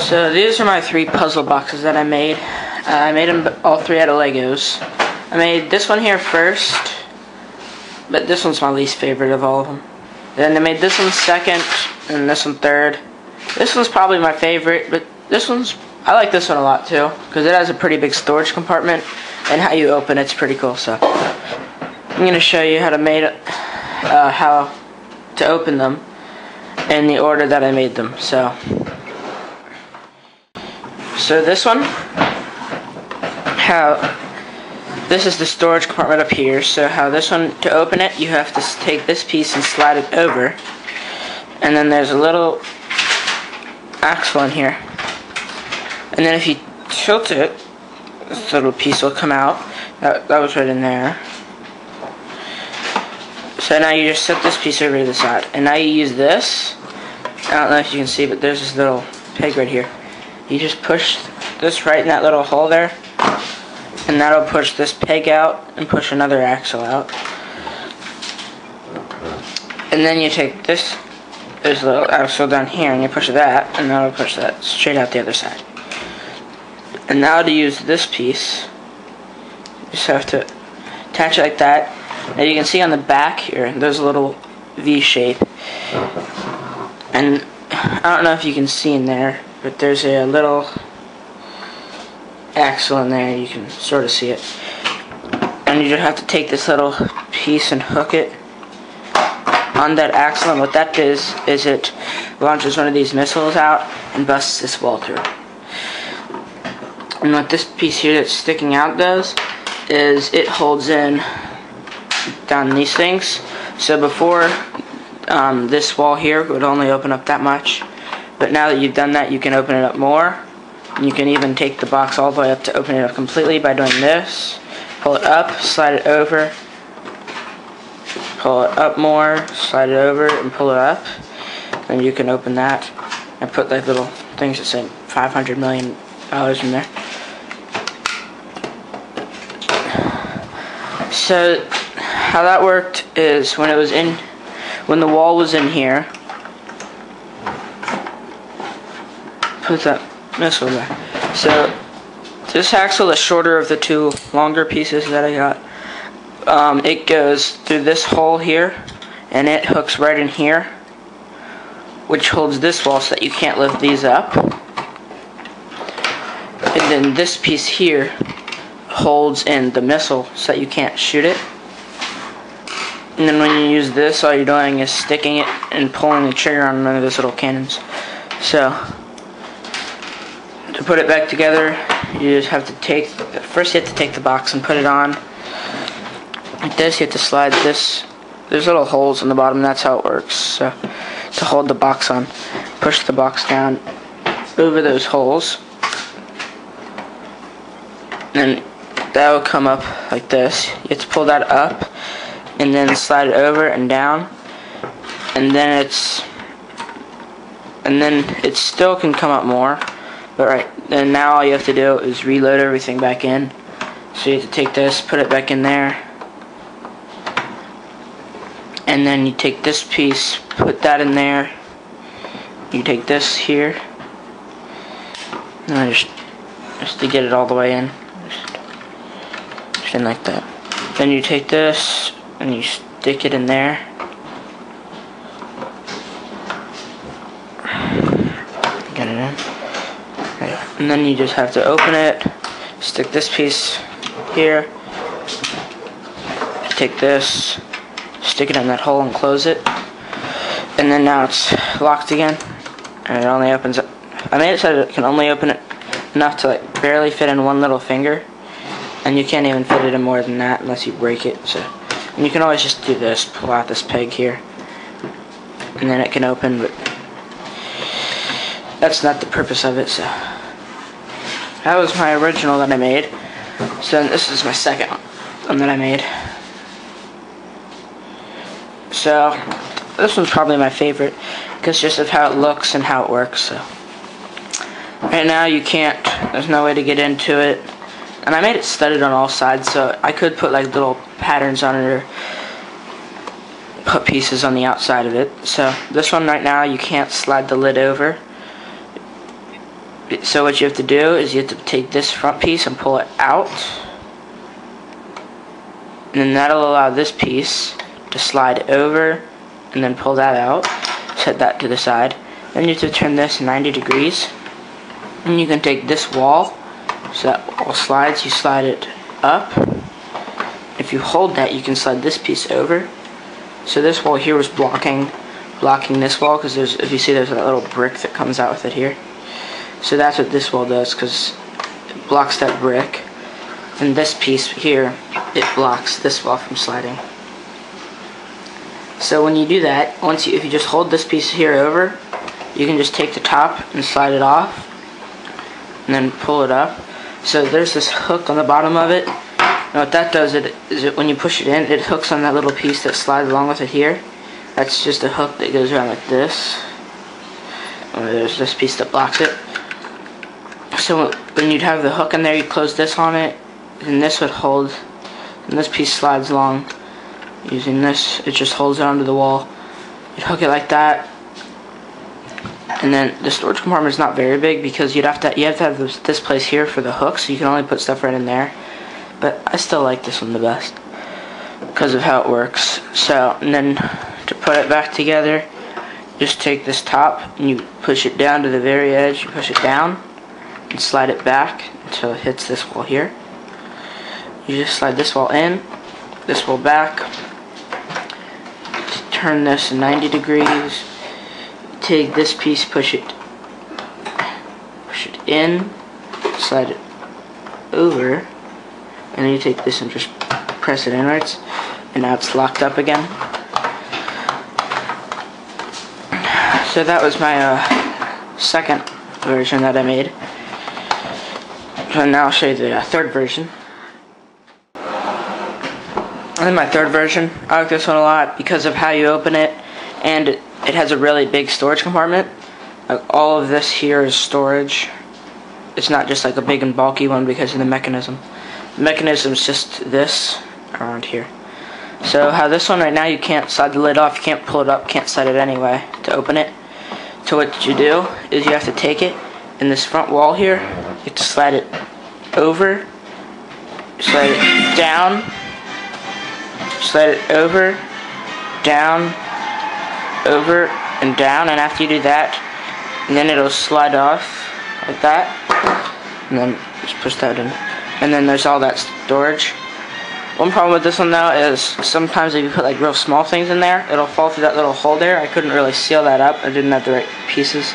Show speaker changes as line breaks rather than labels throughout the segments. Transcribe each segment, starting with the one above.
So these are my 3 puzzle boxes that I made. I made them all 3 out of Legos. I made this one here first, but this one's my least favorite of all of them. Then I made this one second, and this one third. This one's probably my favorite, but I like this one a lot too, because it has a pretty big storage compartment, and how you open it's pretty cool. So I'm going to show you how to open them in the order that I made them. So this one, this is the storage compartment up here. So how this one, to open it, you have to take this piece and slide it over, and then there's a little axle in here, and then if you tilt it, this little piece will come out. That was right in there. So now you just set this piece over to the side, and now you use this. I don't know if you can see, but there's this little peg right here. You just push this right in that little hole there, and that'll push this peg out and push another axle out. And then you take this, there's a little axle down here, and you push that, and that'll push that straight out the other side. And now to use this piece, you just have to attach it like that. Now you can see on the back here, there's a little V shape, and I don't know if you can see in there, but there's a little axle in there. You can sort of see it, and you just have to take this little piece and hook it on that axle, and what that does is it launches one of these missiles out and busts this wall through. And what this piece here that's sticking out does is it holds in down these things. So before, this wall here would only open up that much, but now that you've done that, you can open it up more. And you can even take the box all the way up to open it up completely by doing this. Pull it up, slide it over, pull it up more, slide it over, and pull it up. Then you can open that and put like little things that say $500 million in there. So how that worked is when the wall was in here, put that missile there. So this axle is shorter of the 2 longer pieces that I got. It goes through this hole here, and it hooks right in here, which holds this wall so that you can't lift these up. And then this piece here holds in the missile so that you can't shoot it. And then when you use this, all you're doing is sticking it and pulling the trigger on one of those little cannons. So to put it back together, you just have to first you have to take the box and put it on. Like this, you have to slide this. There's little holes in the bottom, that's how it works. So to hold the box on, push the box down over those holes. And that will come up like this. You have to pull that up and then slide it over and down, and then it still can come up more, but right then now all you have to do is reload everything back in. So you have to take this, put it back in there, and then you take this piece, put that in there. You take this here, and just to get it all the way in. Like that. Then you take this and you stick it in there. Get it in. Okay. And then you just have to open it, stick this piece here, take this, stick it in that hole and close it. And then now it's locked again, and it only opens up. I made it so that it can only open it enough to like barely fit in one little finger. And you can't even fit it in more than that unless you break it. So, and you can always just do this, pull out this peg here, and then it can open, but that's not the purpose of it. So that was my original that I made. So this is my second one that I made. So this one's probably my favorite because just of how it looks and how it works. So right now you can't, there's no way to get into it. And I made it studded on all sides, so I could put like little patterns on it or put pieces on the outside of it. So this one right now, you can't slide the lid over. So what you have to do is you have to take this front piece and pull it out, and then that'll allow this piece to slide over, and then pull that out, set that to the side. Then you have to turn this 90 degrees, and you can take this wall, so that wall slides, you slide it up. If you hold that, you can slide this piece over. So this wall here was blocking this wall, because if you see, there's a little brick that comes out with it here. So that's what this wall does, because it blocks that brick. And this piece here, it blocks this wall from sliding. So when you do that, if you just hold this piece here over, you can just take the top and slide it off, and then pull it up. So there's this hook on the bottom of it. And what that does is when you push it in, it hooks on that little piece that slides along with it here. That's just a hook that goes around like this. And there's this piece that blocks it. So when you'd have the hook in there, you close this on it, and this would hold, and this piece slides along. Using this, it just holds it onto the wall. You'd hook it like that, and then the storage compartment is not very big, because you have to have this place here for the hook, so you can only put stuff right in there. But I still like this one the best because of how it works. So, and then to put it back together, just take this top and you push it down to the very edge. You push it down and slide it back until it hits this wall here. You just slide this wall in, this wall back. Turn this 90 degrees. Take this piece, push it in, slide it over, and then you take this and just press it inwards, and now it's locked up again. So that was my second version that I made. So now I'll show you the third version. And my third version, I like this one a lot because of how you open it, and it has a really big storage compartment. Like all of this here is storage. It's not just like a big and bulky one because of the mechanism. The mechanism is just this around here. So how this one right now, you can't slide the lid off, you can't pull it up, can't slide it anyway to open it. So what you do is you have to take it, in this front wall here, you have to slide it over, slide it down, slide it over, down, over, and down, and after you do that, and then it'll slide off like that, and then just push that in. And then there's all that storage. One problem with this one though is sometimes if you put like real small things in there, it'll fall through that little hole there. I couldn't really seal that up. I didn't have the right pieces.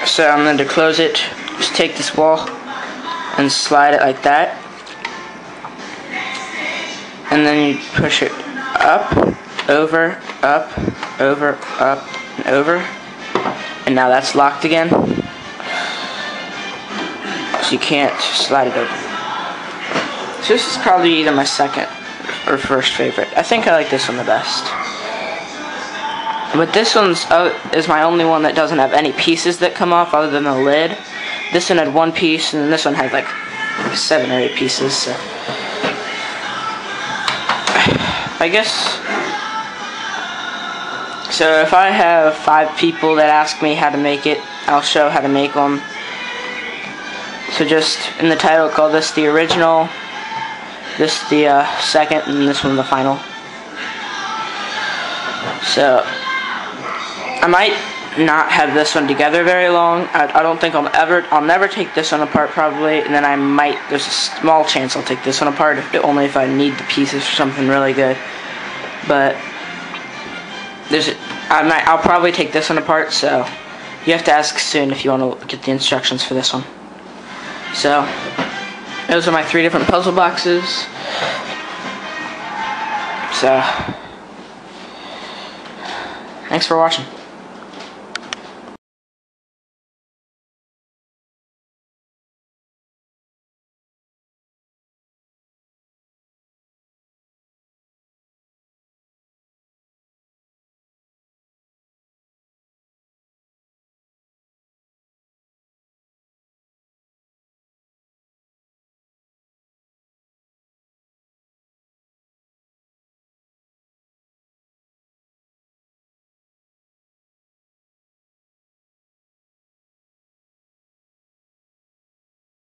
So I'm going to close it. Just take this wall and slide it like that. And then you push it up, over, up, and over. And now that's locked again. So you can't slide it over. So this is probably either my second or first favorite. I think I like this one the best. But this one is my only one that doesn't have any pieces that come off other than the lid. This one had one piece, and this one had like 7 or 8 pieces. So I guess. So if I have 5 people that ask me how to make it, I'll show how to make them. So just in the title, call this the original, this the second, and this one the final. So I might not have this one together very long. I don't think I'll never take this one apart probably, and then there's a small chance I'll take this one apart, only if I need the pieces for something really good. But I'll probably take this one apart, so you have to ask soon if you want to get the instructions for this one. So those are my 3 different puzzle boxes. So thanks for watching.